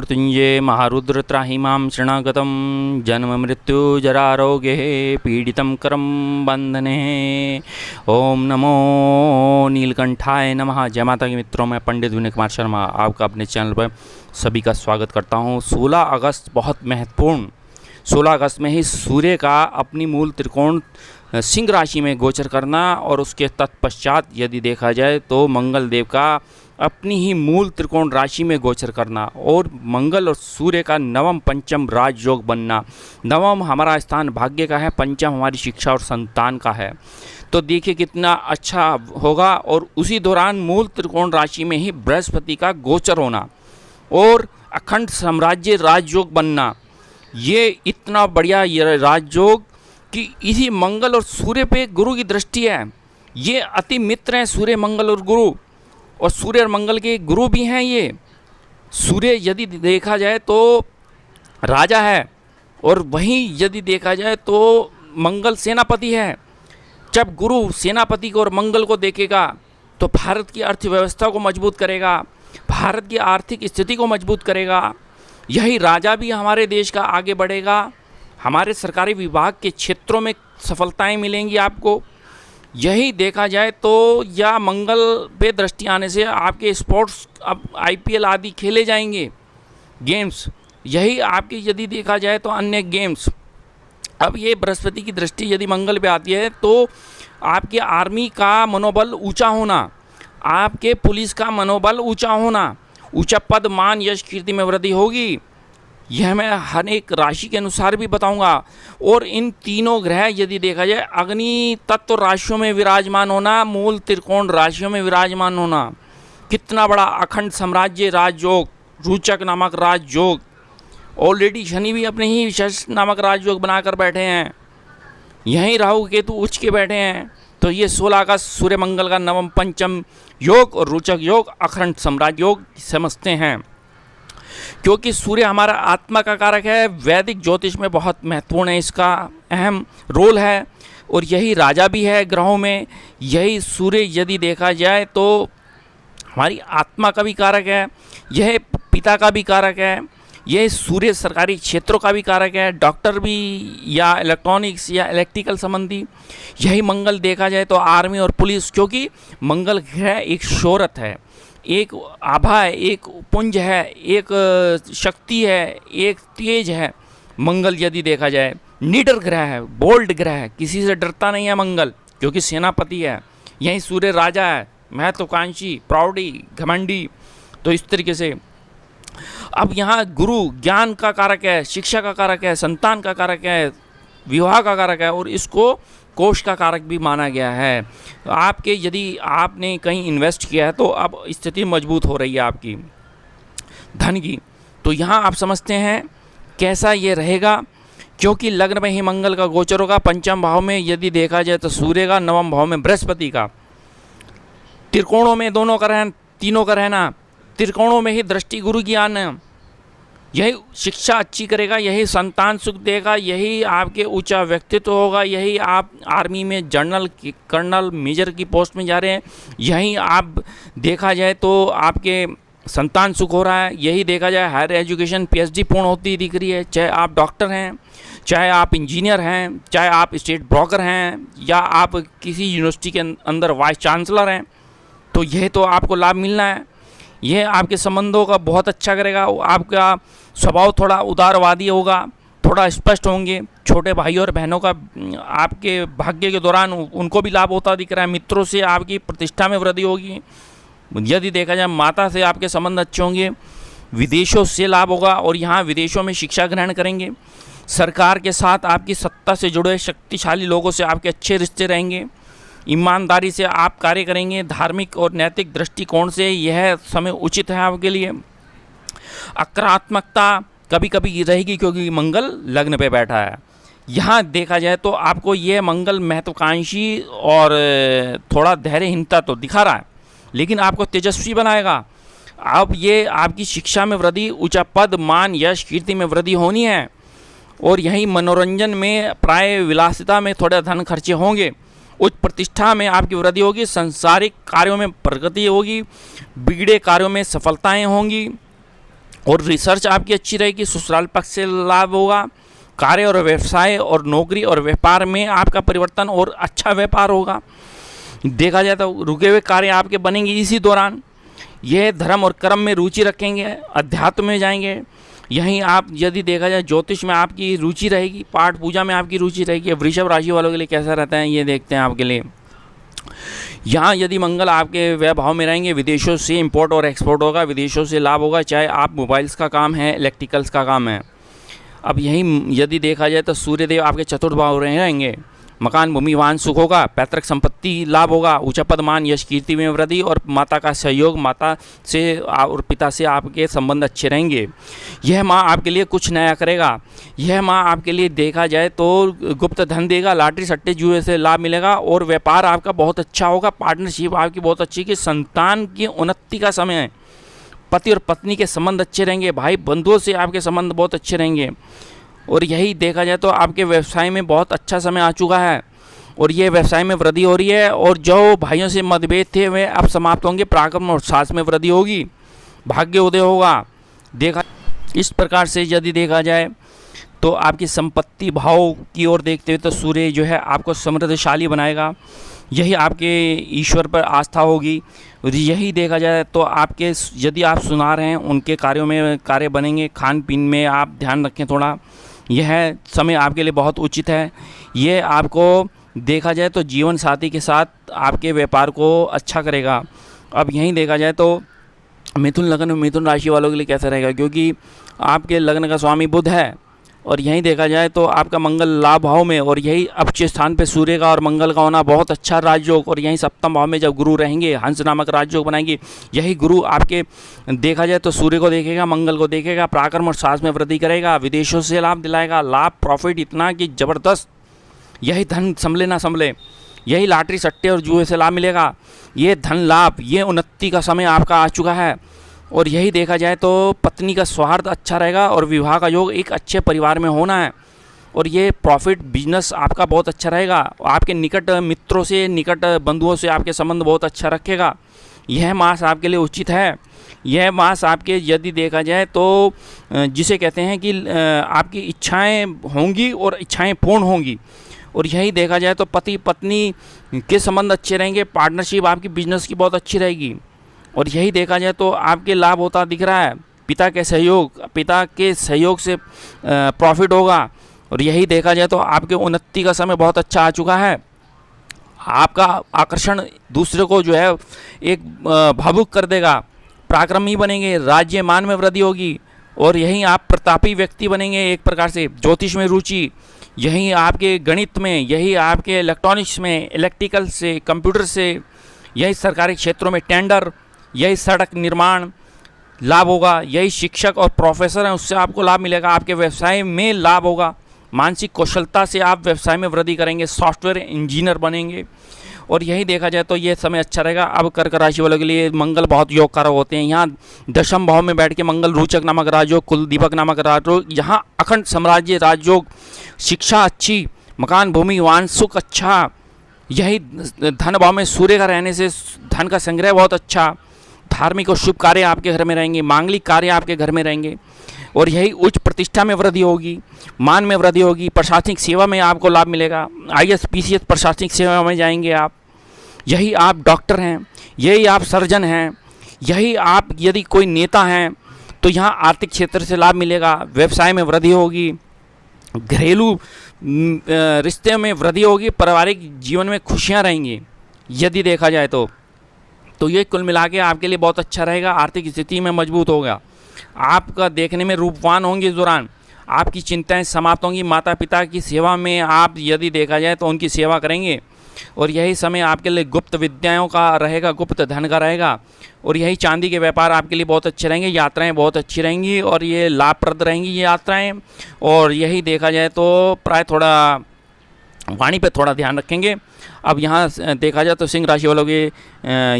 महामृत्युंजय महारुद्र त्राहिमां शरणागतं जन्ममृत्युजरारोग्ये पीडितं करं बंधने। ओम नमो नीलकंठाय नमः। जय माता की मित्रों, मैं पंडित विनय कुमार शर्मा आपका अपने चैनल पर सभी का स्वागत करता हूं। 16 अगस्त बहुत महत्वपूर्ण, 16 अगस्त में ही सूर्य का अपनी मूल त्रिकोण सिंह राशि में गोचर करना और उसके तत्पश्चात यदि देखा जाए तो मंगल देव का अपनी ही मूल त्रिकोण राशि में गोचर करना और मंगल और सूर्य का नवम पंचम राजयोग बनना। नवम हमारा स्थान भाग्य का है, पंचम हमारी शिक्षा और संतान का है। तो देखिए कितना अच्छा होगा। और उसी दौरान मूल त्रिकोण राशि में ही बृहस्पति का गोचर होना और अखंड साम्राज्य राजयोग बनना, ये इतना बढ़िया ये राजयोग कि इसी मंगल और सूर्य पे गुरु की दृष्टि है। ये अति मित्र हैं सूर्य मंगल और गुरु, और सूर्य और मंगल के गुरु भी हैं। ये सूर्य यदि देखा जाए तो राजा है और वहीं यदि देखा जाए तो मंगल सेनापति है। जब गुरु सेनापति को और मंगल को देखेगा तो भारत की अर्थव्यवस्था को मजबूत करेगा, भारत की आर्थिक स्थिति को मजबूत करेगा। यही राजा भी हमारे देश का आगे बढ़ेगा, हमारे सरकारी विभाग के क्षेत्रों में सफलताएं मिलेंगी आपको। यही देखा जाए तो या मंगल पे दृष्टि आने से आपके स्पोर्ट्स अब IPL आदि खेले जाएंगे, गेम्स। यही आपके यदि देखा जाए तो अन्य गेम्स। अब ये बृहस्पति की दृष्टि यदि मंगल पे आती है तो आपके आर्मी का मनोबल ऊंचा होना, आपके पुलिस का मनोबल ऊंचा होना, ऊंचा पद मान यश कीर्ति में वृद्धि होगी। यह मैं हर एक राशि के अनुसार भी बताऊंगा। और इन तीनों ग्रह यदि देखा जाए अग्नि तत्व राशियों में विराजमान होना, मूल त्रिकोण राशियों में विराजमान होना, कितना बड़ा अखंड साम्राज्य राजयोग, रोचक नामक राजयोग। ऑलरेडी शनि भी अपने ही विशेष नामक राजयोग बनाकर बैठे हैं, यहीं राहु केतु उच्च के बैठे हैं। तो ये 16 अगस्त सूर्य मंगल का नवम पंचम योग और रोचक योग अखंड साम्राज्य योग समझते हैं, क्योंकि सूर्य हमारा आत्मा का कारक है। वैदिक ज्योतिष में बहुत महत्वपूर्ण है, इसका अहम रोल है और यही राजा भी है ग्रहों में। यही सूर्य यदि देखा जाए तो हमारी आत्मा का भी कारक है, यह पिता का भी कारक है, यह सूर्य सरकारी क्षेत्रों का भी कारक है, डॉक्टर भी या इलेक्ट्रॉनिक्स या इलेक्ट्रिकल संबंधी। यही मंगल देखा जाए तो आर्मी और पुलिस, क्योंकि मंगल ग्रह एक शोहरत है, एक आभा है, एक पुंज है, एक शक्ति है, एक तेज है। मंगल यदि देखा जाए निडर ग्रह है, बोल्ड ग्रह है, किसी से डरता नहीं है मंगल, क्योंकि सेनापति है। यही सूर्य राजा है, महत्वाकांक्षी, प्राउडी, घमंडी। तो इस तरीके से अब यहाँ गुरु ज्ञान का कारक है, शिक्षा का कारक है, संतान का कारक है, विवाह का कारक है और इसको कोष का कारक भी माना गया है। आपके यदि आपने कहीं इन्वेस्ट किया है तो अब स्थिति मजबूत हो रही है आपकी धन की। तो यहाँ आप समझते हैं कैसा ये रहेगा, क्योंकि लग्न में ही मंगल का गोचर होगा। पंचम भाव में यदि देखा जाए तो सूर्य का, नवम भाव में बृहस्पति का, त्रिकोणों में दोनों का रहना, तीनों का रहना, त्रिकोणों में ही दृष्टि गुरु की आना, यही शिक्षा अच्छी करेगा, यही संतान सुख देगा, यही आपके ऊंचा व्यक्तित्व होगा, यही आप आर्मी में जनरल, कर्नल, मेजर की पोस्ट में जा रहे हैं, यही आप देखा जाए तो आपके संतान सुख हो रहा है। यही देखा जाए हायर एजुकेशन PhD पूर्ण होती दिख रही है, चाहे आप डॉक्टर हैं, चाहे आप इंजीनियर हैं, चाहे आप स्टेट ब्रोकर हैं, या आप किसी यूनिवर्सिटी के अंदर वाइस चांसलर हैं, तो यह तो आपको लाभ मिलना है। यह आपके संबंधों का बहुत अच्छा करेगा। आपका स्वभाव थोड़ा उदारवादी होगा, थोड़ा स्पष्ट होंगे। छोटे भाई और बहनों का आपके भाग्य के दौरान उनको भी लाभ होता दिख रहा है। मित्रों से आपकी प्रतिष्ठा में वृद्धि होगी। यदि देखा जाए माता से आपके संबंध अच्छे होंगे। विदेशों से लाभ होगा और यहाँ विदेशों में शिक्षा ग्रहण करेंगे। सरकार के साथ आपकी सत्ता से जुड़े शक्तिशाली लोगों से आपके अच्छे रिश्ते रहेंगे। ईमानदारी से आप कार्य करेंगे। धार्मिक और नैतिक दृष्टिकोण से यह समय उचित है आपके लिए। आक्रामकता कभी कभी रहेगी क्योंकि मंगल लग्न पे बैठा है। यहाँ देखा जाए तो आपको यह मंगल महत्वाकांक्षी और थोड़ा धैर्यहीनता तो दिखा रहा है, लेकिन आपको तेजस्वी बनाएगा। अब ये आपकी शिक्षा में वृद्धि, ऊंचा पद मान यश कीर्ति में वृद्धि होनी है। और यही मनोरंजन में, प्राय विलासिता में थोड़े धन खर्चे होंगे। उच्च प्रतिष्ठा में आपकी वृद्धि होगी। सांसारिक कार्यों में प्रगति होगी। बिगड़े कार्यों में सफलताएं होंगी। और रिसर्च आपकी अच्छी रहेगी, ससुराल पक्ष से लाभ होगा, कार्य और व्यवसाय और नौकरी और व्यापार में आपका परिवर्तन और अच्छा व्यापार होगा। देखा जाए तो रुके हुए कार्य आपके बनेंगे इसी दौरान। यह धर्म और कर्म में रुचि रखेंगे, अध्यात्म में जाएंगे। यहीं आप यदि देखा जाए ज्योतिष में आपकी रुचि रहेगी, पाठ पूजा में आपकी रुचि रहेगी। वृषभ राशि वालों के लिए कैसा रहता है ये देखते हैं आपके लिए। यहाँ यदि मंगल आपके व्यय भाव में रहेंगे, विदेशों से इंपोर्ट और एक्सपोर्ट होगा, विदेशों से लाभ होगा, चाहे आप मोबाइल्स का काम है, इलेक्ट्रिकल्स का काम है। अब यहीं यदि देखा जाए तो सूर्यदेव आपके चतुर्थ भाव रहेंगे, मकान भूमि वाहन सुख होगा, पैतृक संपत्ति लाभ होगा, ऊंचा पद मान यश कीर्ति में वृद्धि और माता का सहयोग, माता से और पिता से आपके संबंध अच्छे रहेंगे। यह माँ आपके लिए कुछ नया करेगा। यह माँ आपके लिए देखा जाए तो गुप्त धन देगा, लॉटरी सट्टे जुए से लाभ मिलेगा और व्यापार आपका बहुत अच्छा होगा। पार्टनरशिप आपकी बहुत अच्छी कि संतान की उन्नति का समय है। पति और पत्नी के संबंध अच्छे रहेंगे, भाई बंधुओं से आपके संबंध बहुत अच्छे रहेंगे। और यही देखा जाए तो आपके व्यवसाय में बहुत अच्छा समय आ चुका है और ये व्यवसाय में वृद्धि हो रही है। और जो भाइयों से मतभेद थे वे अब समाप्त होंगे, पराक्रम और साहस में वृद्धि होगी, भाग्य उदय होगा। देखा इस प्रकार से यदि देखा जाए तो आपकी संपत्ति भाव की ओर देखते हुए तो सूर्य जो है आपको समृद्धशाली बनाएगा। यही आपके ईश्वर पर आस्था होगी। यही देखा जाए तो आपके यदि आप सुनार हैं उनके कार्यों में कार्य बनेंगे। खान पीन में आप ध्यान रखें थोड़ा, यह समय आपके लिए बहुत उचित है। ये आपको देखा जाए तो जीवन साथी के साथ आपके व्यापार को अच्छा करेगा। अब यहीं देखा जाए तो मिथुन लग्न मिथुन राशि वालों के लिए कैसा रहेगा, क्योंकि आपके लग्न का स्वामी बुध है और यहीं देखा जाए तो आपका मंगल लाभ भाव में और यही अच्छे स्थान पे सूर्य का और मंगल का होना बहुत अच्छा राजयोग। और यहीं सप्तम भाव में जब गुरु रहेंगे हंस नामक राजयोग बनाएंगे। यही गुरु आपके देखा जाए तो सूर्य को देखेगा, मंगल को देखेगा, पराक्रम और साहस में वृद्धि करेगा, विदेशों से लाभ दिलाएगा, लाभ प्रॉफिट इतना कि ज़बरदस्त। यही धन संभले ना संभले, यही लॉटरी सट्टे और जुए से लाभ मिलेगा। ये धन लाभ, ये उन्नति का समय आपका आ चुका है। और यही देखा जाए तो पत्नी का स्वार्थ अच्छा रहेगा और विवाह का योग एक अच्छे परिवार में होना है। और ये प्रॉफिट बिजनेस आपका बहुत अच्छा रहेगा। आपके निकट मित्रों से, निकट बंधुओं से आपके संबंध बहुत अच्छा रखेगा। यह मास आपके लिए उचित है। यह मास आपके यदि देखा जाए तो जिसे कहते हैं कि आपकी इच्छाएं होंगी और इच्छाएं पूर्ण होंगी। और यही देखा जाए तो पति पत्नी के संबंध अच्छे रहेंगे। पार्टनरशिप आपकी बिजनेस की बहुत अच्छी रहेगी। और यही देखा जाए तो आपके लाभ होता दिख रहा है। पिता के सहयोग से प्रॉफिट होगा। और यही देखा जाए तो आपके उन्नति का समय बहुत अच्छा आ चुका है। आपका आकर्षण दूसरे को जो है एक भावुक कर देगा। पराक्रमी बनेंगे, राज्य मान में वृद्धि होगी। और यहीं आप प्रतापी व्यक्ति बनेंगे एक प्रकार से। ज्योतिष में रुचि, यहीं आपके गणित में, यही आपके इलेक्ट्रॉनिक्स में, इलेक्ट्रिकल से, कंप्यूटर से, यही सरकारी क्षेत्रों में टेंडर, यही सड़क निर्माण लाभ होगा। यही शिक्षक और प्रोफेसर हैं उससे आपको लाभ मिलेगा। आपके व्यवसाय में लाभ होगा। मानसिक कौशलता से आप व्यवसाय में वृद्धि करेंगे, सॉफ्टवेयर इंजीनियर बनेंगे। और यही देखा जाए तो ये समय अच्छा रहेगा। अब कर्क राशि वालों के लिए मंगल बहुत योगकारक होते हैं। यहाँ दशम भाव में बैठ के मंगल रोचक नामक राजयोग, कुल दीपक नामक राजयोग, यहाँ अखंड साम्राज्य राजयोग, शिक्षा अच्छी, मकान भूमि वाहन सुख अच्छा। यही धन भाव में सूर्य का रहने से धन का संग्रह बहुत अच्छा। धार्मिक और शुभ कार्य आपके घर में रहेंगे, मांगलिक कार्य आपके घर में रहेंगे। और यही उच्च प्रतिष्ठा में वृद्धि होगी, मान में वृद्धि होगी। प्रशासनिक सेवा में आपको लाभ मिलेगा। IAS PCS प्रशासनिक सेवा में जाएंगे आप। यही आप डॉक्टर हैं, यही आप सर्जन हैं, यही आप यदि कोई नेता हैं तो यहाँ आर्थिक क्षेत्र से लाभ मिलेगा। व्यवसाय में वृद्धि होगी, घरेलू रिश्ते में वृद्धि होगी, पारिवारिक जीवन में खुशियाँ रहेंगी यदि देखा जाए तो ये कुल मिला के आपके लिए बहुत अच्छा रहेगा। आर्थिक स्थिति में मजबूत होगा। आपका देखने में रूपवान होंगे इस दौरान। आपकी चिंताएं समाप्त होंगी। माता पिता की सेवा में आप यदि देखा जाए तो उनकी सेवा करेंगे। और यही समय आपके लिए गुप्त विद्याओं का रहेगा, गुप्त धन का रहेगा। और यही चांदी के व्यापार आपके लिए बहुत अच्छे रहेंगे। यात्राएं बहुत अच्छी रहेंगी और ये लाभप्रद रहेंगी ये यात्राएं। और यही देखा जाए तो प्राय थोड़ा वाणी पे थोड़ा ध्यान रखेंगे। अब यहाँ देखा जाए तो सिंह राशि वालों के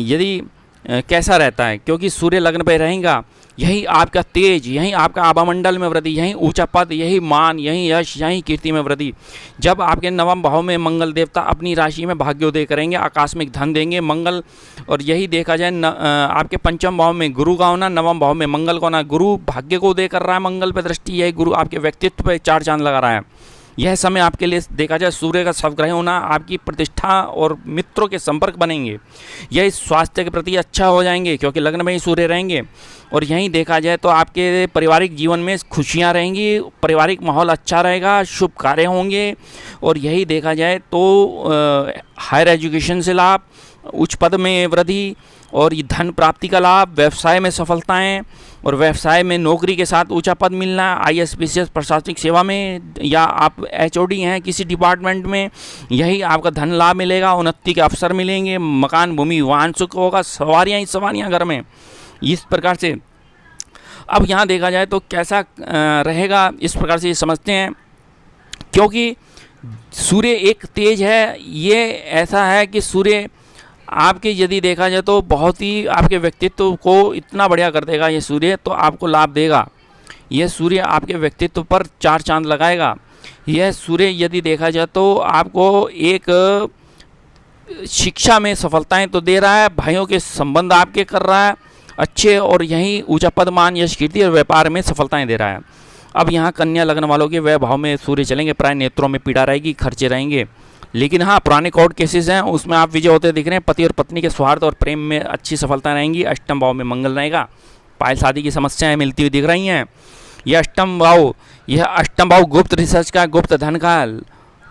यदि कैसा रहता है, क्योंकि सूर्य लग्न पे रहेगा, यही आपका तेज, यही आपका आभामंडल में वृद्धि, यही ऊंचा पद, यही मान, यही यश, यही कीर्ति में वृद्धि। जब आपके नवम भाव में मंगल देवता अपनी राशि में भाग्योदय करेंगे, आकस्मिक धन देंगे मंगल। और यही देखा जाए आपके पंचम भाव में गुरु का होना, नवम भाव में मंगल का होना, गुरु भाग्य को उदय कर रहा है मंगल पर दृष्टि, यही गुरु आपके व्यक्तित्व पर चार चांद लगा रहा है। यह समय आपके लिए देखा जाए सूर्य का स्वग्रह होना, आपकी प्रतिष्ठा और मित्रों के संपर्क बनेंगे, यही स्वास्थ्य के प्रति अच्छा हो जाएंगे क्योंकि लग्न में ही सूर्य रहेंगे। और यहीं देखा जाए तो आपके पारिवारिक जीवन में खुशियां रहेंगी, पारिवारिक माहौल अच्छा रहेगा, शुभ कार्य होंगे। और यही देखा जाए तो हायर एजुकेशन से लाभ, उच्च पद में वृद्धि और ये धन प्राप्ति का लाभ, व्यवसाय में सफलताएं और व्यवसाय में नौकरी के साथ ऊंचा पद मिलना, IAS PCS प्रशासनिक सेवा में, या आप HOD हैं किसी डिपार्टमेंट में, यही आपका धन लाभ मिलेगा, उन्नति के अवसर मिलेंगे, मकान भूमि वाहन सुख होगा, सवारियाँ ही सवारियाँ घर में। इस प्रकार से अब यहाँ देखा जाए तो कैसा रहेगा, इस प्रकार से समझते हैं। क्योंकि सूर्य एक तेज है, ये ऐसा है कि सूर्य आपके यदि देखा जाए तो बहुत ही आपके व्यक्तित्व को इतना बढ़िया कर देगा ये सूर्य, तो आपको लाभ देगा। यह सूर्य आपके व्यक्तित्व पर चार चांद लगाएगा। यह सूर्य यदि देखा जाए तो आपको एक शिक्षा में सफलताएं तो दे रहा है, भाइयों के संबंध आपके कर रहा है अच्छे, और यहीं ऊंचा पद मान यश कीर्ति और व्यापार में सफलताएं दे रहा है। अब यहाँ कन्या लग्न वालों के वह भाव में सूर्य चलेंगे, प्राय नेत्रों में पीड़ा रहेगी, खर्चे रहेंगे। लेकिन हाँ, पुराने कोर्ट केसेस हैं उसमें आप विजय होते दिख रहे हैं, पति और पत्नी के स्वार्थ और प्रेम में अच्छी सफलता रहेंगी। अष्टम भाव में मंगल रहेगा, पायल शादी की समस्याएं मिलती हुई दिख रही हैं। यह अष्टम भाव गुप्त रिसर्च का, गुप्त धन का,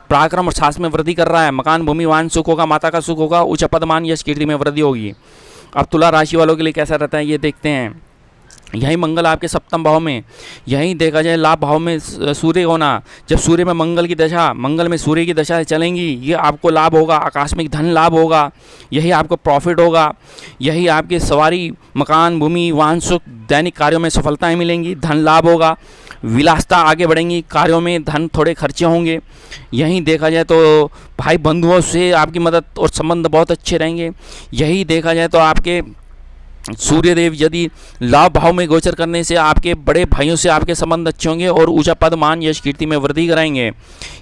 पराक्रम और साहस में वृद्धि कर रहा है। मकान भूमि वाहन सुख होगा, माता का सुख होगा, उच्च पद मान यश कीर्ति में वृद्धि होगी। अब तुला राशि वालों के लिए कैसा रहता है ये देखते हैं। यही मंगल आपके सप्तम भाव में, यही देखा जाए लाभ भाव में सूर्य होना, जब सूर्य में मंगल की दशा, मंगल में सूर्य की दशा चलेंगी, ये आपको लाभ होगा, आकस्मिक धन लाभ होगा, यही आपको प्रॉफिट होगा, यही आपके सवारी, मकान भूमि वाहन सुख, दैनिक कार्यों में सफलताएं मिलेंगी, धन लाभ होगा, विलासता आगे बढ़ेंगी, कार्यों में धन थोड़े खर्चे होंगे। यहीं देखा जाए तो भाई बंधुओं से आपकी मदद और संबंध बहुत अच्छे रहेंगे। यही देखा जाए तो आपके सूर्यदेव यदि लाभ भाव में गोचर करने से आपके बड़े भाइयों से आपके संबंध अच्छे होंगे और ऊंचा पद मान यश कीर्ति में वृद्धि कराएंगे।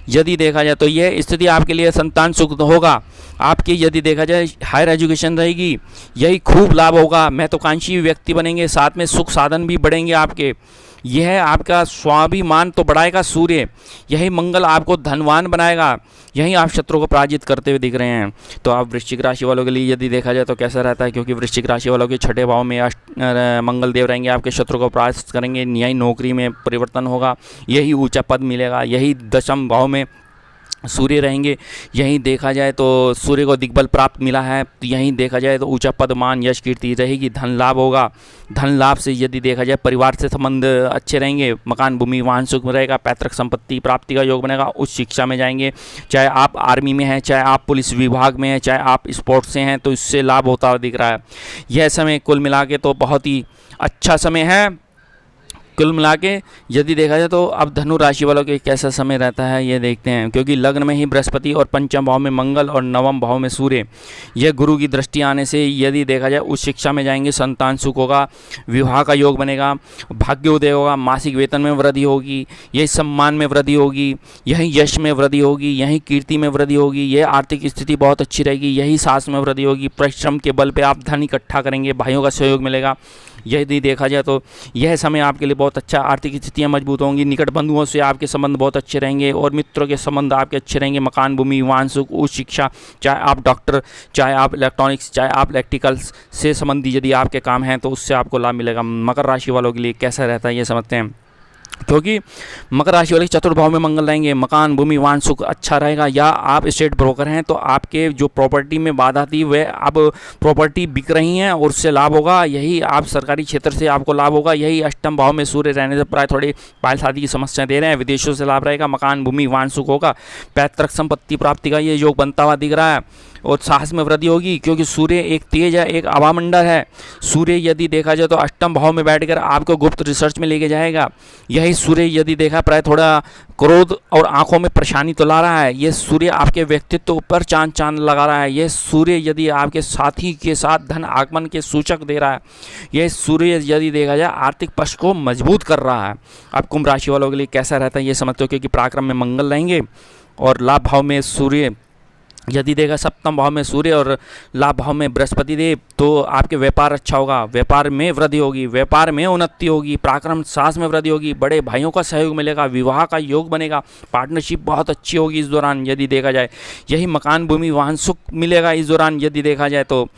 यदि देखा जाए तो यह स्थिति आपके लिए संतान सुख होगा, आपकी यदि देखा जाए हायर एजुकेशन रहेगी, यही खूब लाभ होगा, महत्वाकांक्षी व्यक्ति बनेंगे, साथ में सुख साधन भी बढ़ेंगे आपके। यह आपका स्वाभिमान तो बढ़ाएगा सूर्य, यही मंगल आपको धनवान बनाएगा, यही आप शत्रु को पराजित करते हुए दिख रहे हैं। तो आप वृश्चिक राशि वालों के लिए यदि देखा जाए तो कैसा रहता है, क्योंकि वृश्चिक राशि वालों के छठे भाव में मंगल देव रहेंगे, आपके शत्रु को पराजित करेंगे, न्यायी नौकरी में परिवर्तन होगा, यही ऊंचा पद मिलेगा। यही दशम भाव में सूर्य रहेंगे, यहीं देखा जाए तो सूर्य को दिग्बल प्राप्त मिला है, तो यहीं देखा जाए तो ऊंचा पद मान यश कीर्ति रहेगी, धन लाभ होगा। धन लाभ से यदि देखा जाए परिवार से संबंध अच्छे रहेंगे, मकान भूमि वाहन सुख में रहेगा, पैतृक संपत्ति प्राप्ति का योग बनेगा, उच्च शिक्षा में जाएंगे, चाहे आप आर्मी में हैं, चाहे आप पुलिस विभाग में हैं, चाहे आप स्पोर्ट्स से हैं, तो इससे लाभ होता हुआ दिख रहा है। यह समय कुल मिला के तो बहुत ही अच्छा समय है। कुल मिला के यदि देखा जाए तो अब धनु राशि वालों के कैसा समय रहता है ये देखते हैं, क्योंकि लग्न में ही बृहस्पति और पंचम भाव में मंगल और नवम भाव में सूर्य, यह गुरु की दृष्टि आने से यदि देखा जाए उच्च शिक्षा में जाएंगे, संतान सुख होगा, विवाह का योग बनेगा, भाग्योदय होगा, मासिक वेतन में वृद्धि होगी, यही सम्मान में वृद्धि होगी, यही यश में वृद्धि होगी, यही कीर्ति में वृद्धि होगी, यह आर्थिक स्थिति बहुत अच्छी रहेगी, यही साहस में वृद्धि होगी, परिश्रम के बल पर आप धन इकट्ठा करेंगे, भाइयों का सहयोग मिलेगा। यदि देखा जाए तो यह समय आपके लिए बहुत अच्छा, आर्थिक स्थितियां मजबूत होंगी, निकट बंधुओं से आपके संबंध बहुत अच्छे रहेंगे और मित्रों के संबंध आपके अच्छे रहेंगे, मकान भूमि वाहन सुख, उच्च शिक्षा, चाहे आप डॉक्टर, चाहे आप इलेक्ट्रॉनिक्स, चाहे आप इलेक्ट्रिकल्स से संबंधी यदि आपके काम हैं तो उससे आपको लाभ मिलेगा। मकर राशि वालों के लिए कैसा रहता है ये समझते हैं, क्योंकि मकर राशि वाले चतुर्थ भाव में मंगल रहेंगे, मकान भूमि वाहन सुख अच्छा रहेगा, या आप स्टेट ब्रोकर हैं तो आपके जो प्रॉपर्टी में बाधा थी वह अब प्रॉपर्टी बिक रही हैं और उससे लाभ होगा, यही आप सरकारी क्षेत्र से आपको लाभ होगा। यही अष्टम भाव में सूर्य रहने से प्राय थोड़ी पायल शादी की समस्या दे रहे हैं, विदेशों से लाभ रहेगा, मकान भूमि वाहन सुख होगा, पैतृक संपत्ति प्राप्ति का ये योग बनता हुआ दिख रहा है। और साहस में वृद्धि होगी, क्योंकि सूर्य एक तेज है, एक अवामंडल है। सूर्य यदि देखा जाए तो अष्टम भाव में बैठकर आपको गुप्त रिसर्च में लेके जाएगा। यही सूर्य यदि देखा प्राय थोड़ा क्रोध और आंखों में परेशानी तो ला रहा है। ये सूर्य आपके व्यक्तित्व पर चांद चांद लगा रहा है। यह सूर्य यदि आपके साथी के साथ धन आगमन के सूचक दे रहा है। यह सूर्य यदि देखा जाए आर्थिक पक्ष को मजबूत कर रहा है। अब कुंभ राशि वालों के लिए कैसा रहता है ये समझते हो, क्योंकि पराक्रम में मंगल रहेंगे और लाभ भाव में सूर्य यदि देखा सप्तम भाव में सूर्य और लाभ भाव में बृहस्पति देव, तो आपके व्यापार अच्छा होगा, व्यापार में वृद्धि होगी, व्यापार में उन्नति होगी, पराक्रम साहस में वृद्धि होगी, बड़े भाइयों का सहयोग मिलेगा, विवाह का योग बनेगा, पार्टनरशिप बहुत अच्छी होगी इस दौरान यदि देखा जाए। यही मकान भूमि वाहन सुख मिलेगा इस दौरान यदि देखा जाए तो,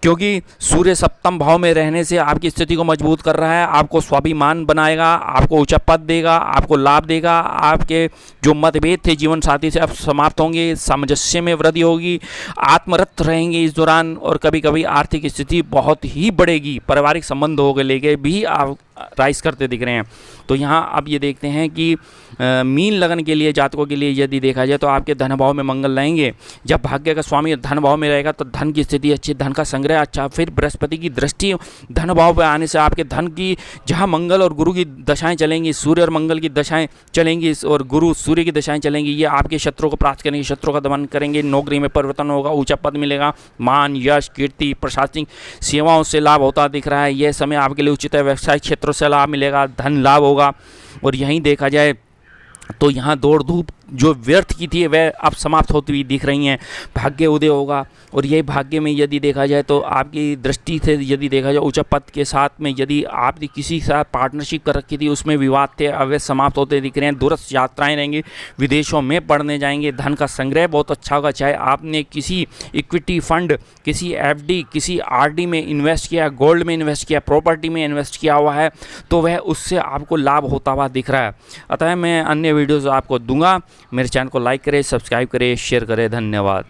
क्योंकि सूर्य सप्तम भाव में रहने से आपकी स्थिति को मजबूत कर रहा है, आपको स्वाभिमान बनाएगा, आपको ऊंचा पद देगा, आपको लाभ देगा। आपके जो मतभेद थे जीवन साथी से अब समाप्त होंगे, सामंजस्य में वृद्धि होगी, आत्मरत रहेंगे इस दौरान, और कभी कभी आर्थिक स्थिति बहुत ही बढ़ेगी। पारिवारिक संबंधों के लेके भी आप राइज करते दिख रहे हैं। तो यहाँ अब ये देखते हैं कि मीन लगन के लिए जातकों के लिए यदि देखा जाए तो आपके धन भाव में मंगल रहेंगे। जब भाग्य का स्वामी धन भाव में रहेगा तो धन की स्थिति अच्छी, धन का संग्रह अच्छा। फिर बृहस्पति की दृष्टि धन भाव पर आने से आपके धन की, जहाँ मंगल और गुरु की दशाएं चलेंगी, सूर्य और मंगल की दशाएं चलेंगी और गुरु सूर्य की दशाएं चलेंगी, ये आपके शत्रु को प्राप्त करेंगे, शत्रु का दमन करेंगे, नौकरी में परिवर्तन होगा, ऊंचा पद मिलेगा, मान यश कीर्ति प्रशासनिक सेवाओं से लाभ होता दिख रहा है। यह समय आपके लिए उचित है, व्यवसायिक क्षेत्रों से लाभ मिलेगा, धन लाभ होगा। और यहीं देखा जाए तो यहाँ दौड़ धूप जो व्यर्थ की थी वह अब समाप्त होती हुई दिख रही हैं, भाग्य उदय होगा। और यही भाग्य में यदि देखा जाए तो आपकी दृष्टि से यदि देखा जाए ऊंचा पद के साथ में यदि आपने किसी के साथ पार्टनरशिप कर रखी थी, उसमें विवाद थे, अब वे समाप्त होते दिख रहे हैं। दूरस्थ यात्राएं रहेंगी, विदेशों में पढ़ने जाएंगे, धन का संग्रह बहुत अच्छा होगा। चाहे आपने किसी इक्विटी फंड, किसी एफडी, किसी आरडी में इन्वेस्ट किया, गोल्ड में इन्वेस्ट किया, प्रॉपर्टी में इन्वेस्ट किया हुआ है, तो वह उससे आपको लाभ होता हुआ दिख रहा है। अतः मैं अन्य वीडियोज़ आपको दूंगा। मेरे चैनल को लाइक करें, सब्सक्राइब करें, शेयर करें। धन्यवाद।